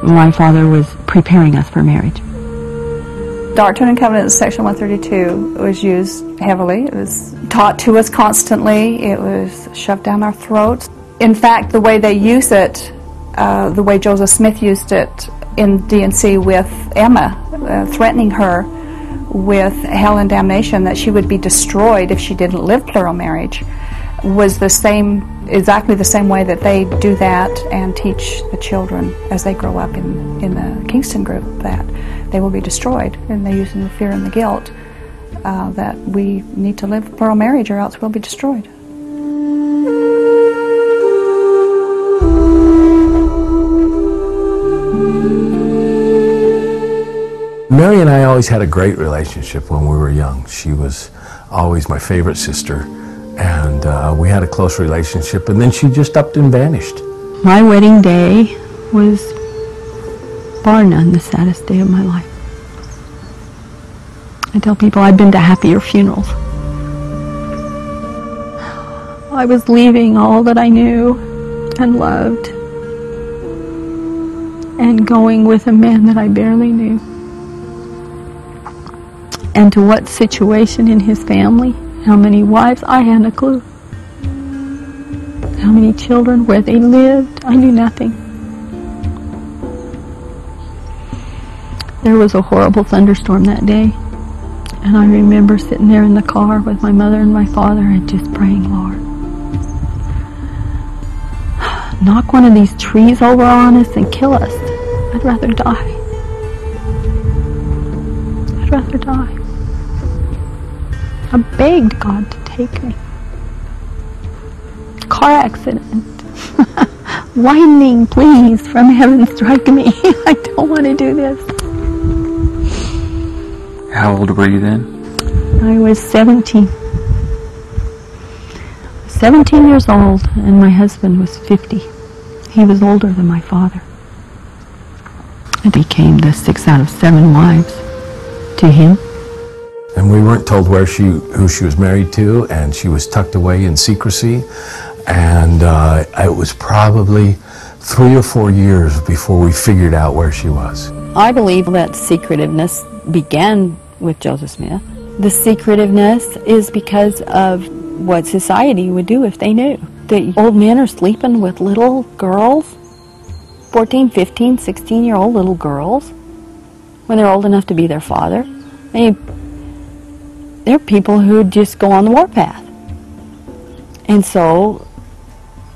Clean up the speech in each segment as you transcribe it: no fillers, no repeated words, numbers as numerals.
my father was preparing us for marriage. Doctrine and Covenants, Section 132, was used heavily. It was taught to us constantly. It was shoved down our throats. In fact, the way they use it, the way Joseph Smith used it in DNC with Emma, threatening her with hell and damnation, that she would be destroyed if she didn't live plural marriage, was the same, exactly the same way that they do that and teach the children as they grow up in the Kingston group, that they will be destroyed, and they use the fear and the guilt that we need to live plural marriage or else we'll be destroyed. Mary and I always had a great relationship when we were young. She was always my favorite sister, and we had a close relationship, and then she just up and vanished. My wedding day was, bar none, the saddest day of my life. I tell people I've been to happier funerals. I was leaving all that I knew and loved and going with a man that I barely knew. And to what situation in his family, how many wives, I hadn't a clue. How many children, where they lived, I knew nothing. There was a horrible thunderstorm that day, and I remember sitting there in the car with my mother and my father and just praying, Lord, knock one of these trees over on us and kill us. I'd rather die. I'd rather die. I begged God to take me. Car accident. Lightning, please, from heaven strike me. I don't want to do this. How old were you then? I was 17. 17 years old, and my husband was 50. He was older than my father. I became the 6th out of 7 wives to him. And we weren't told who she was married to, and she was tucked away in secrecy. And it was probably 3 or 4 years before we figured out where she was. I believe that secretiveness began with Joseph Smith. The secretiveness is because of what society would do if they knew. The old men are sleeping with little girls, 14, 15, 16-year-old little girls, when they're old enough to be their father. I mean, there are people who just go on the warpath. And so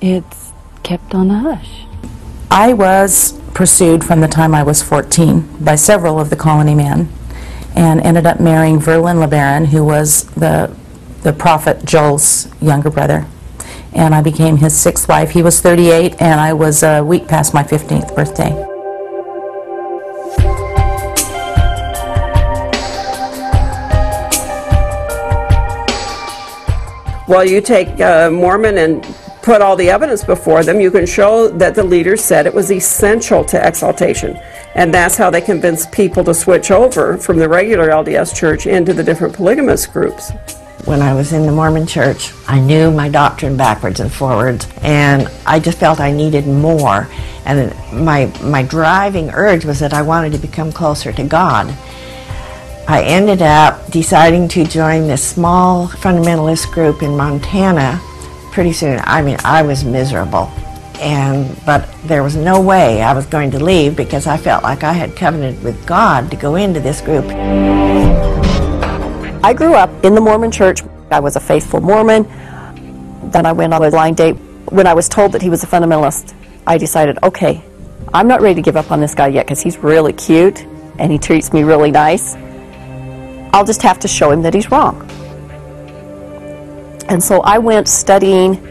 it's kept on the hush. I was pursued from the time I was 14 by several of the colony men, and ended up marrying Verlin LeBaron, who was the prophet Joel's younger brother. And I became his 6th wife. He was 38, and I was a week past my 15th birthday. Well, you take Mormon and put all the evidence before them, you can show that the leaders said it was essential to exaltation. And that's how they convinced people to switch over from the regular LDS church into the different polygamous groups. When I was in the Mormon church, I knew my doctrine backwards and forwards, and I just felt I needed more. And my driving urge was that I wanted to become closer to God. I ended up deciding to join this small fundamentalist group in Montana pretty soon. I mean, I was miserable. But there was no way I was going to leave because I felt like I had covenanted with God to go into this group. I grew up in the Mormon church. I was a faithful Mormon. Then I went on a blind date. When I was told that he was a fundamentalist, I decided, okay, I'm not ready to give up on this guy yet because he's really cute and he treats me really nice. I'll just have to show him that he's wrong. And so I went studying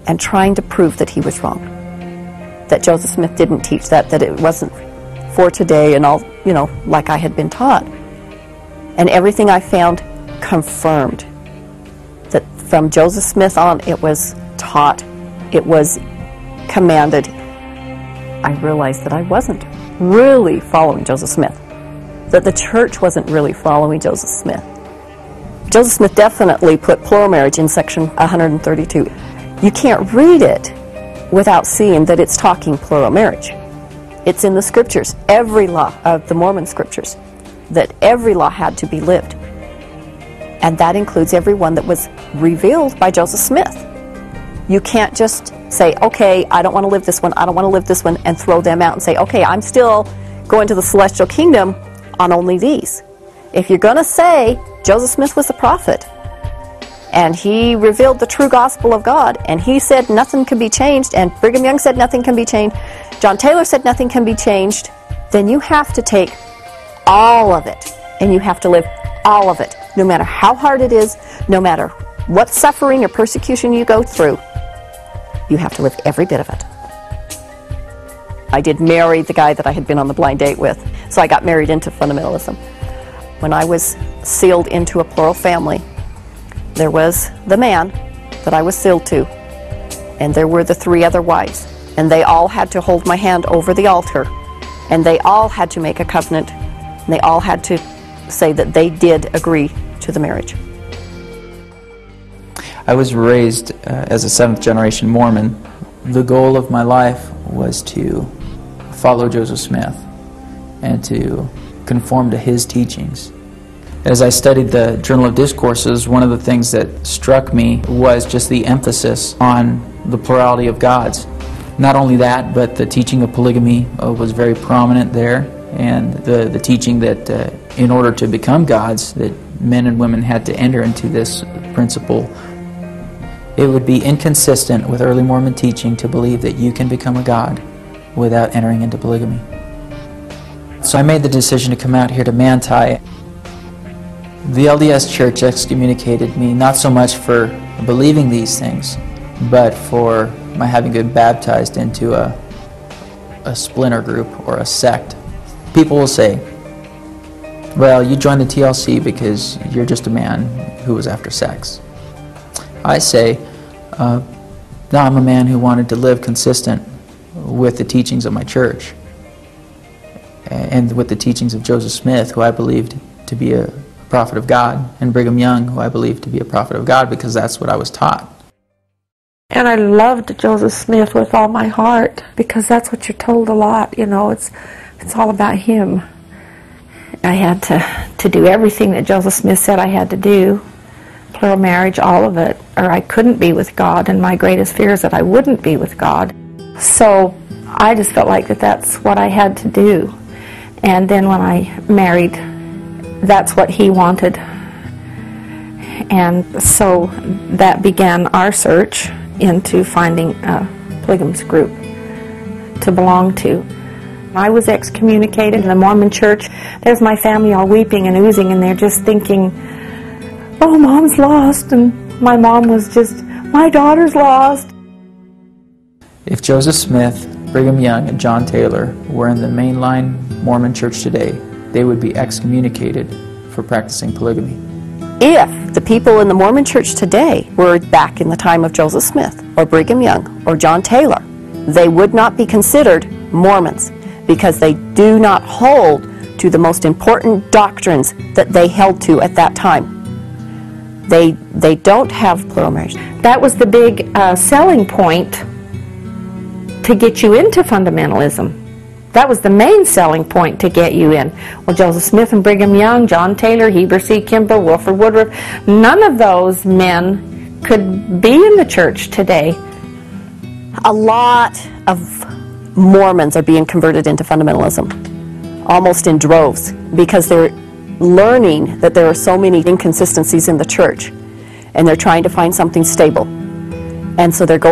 and trying to prove that he was wrong. That Joseph Smith didn't teach that it wasn't for today and all, you know, like I had been taught. And everything I found confirmed that from Joseph Smith on, it was taught, it was commanded. I realized that I wasn't really following Joseph Smith, that the church wasn't really following Joseph Smith. Joseph Smith definitely put plural marriage in section 132. You can't read it without seeing that it's talking plural marriage. It's in the scriptures, every law of the Mormon scriptures, that every law had to be lived. And that includes every one that was revealed by Joseph Smith. You can't just say, okay, I don't want to live this one, I don't want to live this one, and throw them out and say, okay, I'm still going to the celestial kingdom on only these. If you're going to say Joseph Smith was a prophet, and he revealed the true gospel of God, and he said nothing can be changed, and Brigham Young said nothing can be changed, John Taylor said nothing can be changed, then you have to take all of it, and you have to live all of it, no matter how hard it is, no matter what suffering or persecution you go through. You have to live every bit of it. I did marry the guy that I had been on the blind date with, so I got married into fundamentalism. When I was sealed into a plural family, there was the man that I was sealed to, and there were the 3 other wives, and they all had to hold my hand over the altar, and they all had to make a covenant, and they all had to say that they did agree to the marriage. I was raised as a 7th-generation Mormon. The goal of my life was to follow Joseph Smith and to conform to his teachings. As I studied the Journal of Discourses, one of the things that struck me was just the emphasis on the plurality of gods. Not only that, but the teaching of polygamy was very prominent there, and the teaching that in order to become gods, that men and women had to enter into this principle. It would be inconsistent with early Mormon teaching to believe that you can become a god without entering into polygamy. So I made the decision to come out here to Manti. The LDS Church excommunicated me, not so much for believing these things, but for my having been baptized into a splinter group or a sect. People will say, well, you joined the TLC because you're just a man who was after sex. I say, no, I'm a man who wanted to live consistent with the teachings of my church and with the teachings of Joseph Smith, who I believed to be a prophet of God, and Brigham Young, who I believed to be a prophet of God, because that's what I was taught. And I loved Joseph Smith with all my heart, because that's what you're told a lot, you know, it's all about him. I had to do everything that Joseph Smith said I had to do, plural marriage, all of it, or I couldn't be with God, and my greatest fear is that I wouldn't be with God. So I just felt like that's what I had to do. And then when I married, that's what he wanted. And so that began our search into finding a polygamous group to belong to. I was excommunicated in the Mormon church. There's my family all weeping and oozing, and they're just thinking, oh, Mom's lost. And my mom was just, my daughter's lost. If Joseph Smith, Brigham Young, and John Taylor were in the mainline Mormon church today, they would be excommunicated for practicing polygamy. If the people in the Mormon church today were back in the time of Joseph Smith or Brigham Young or John Taylor, they would not be considered Mormons, because they do not hold to the most important doctrines that they held to at that time. They don't have plural marriage. That was the big selling point to get you into fundamentalism. That was the main selling point to get you in. Well, Joseph Smith and Brigham Young, John Taylor, Heber C. Kimball, Wilford Woodruff, none of those men could be in the church today. A lot of Mormons are being converted into fundamentalism, almost in droves, because they're learning that there are so many inconsistencies in the church, and they're trying to find something stable. And so they're going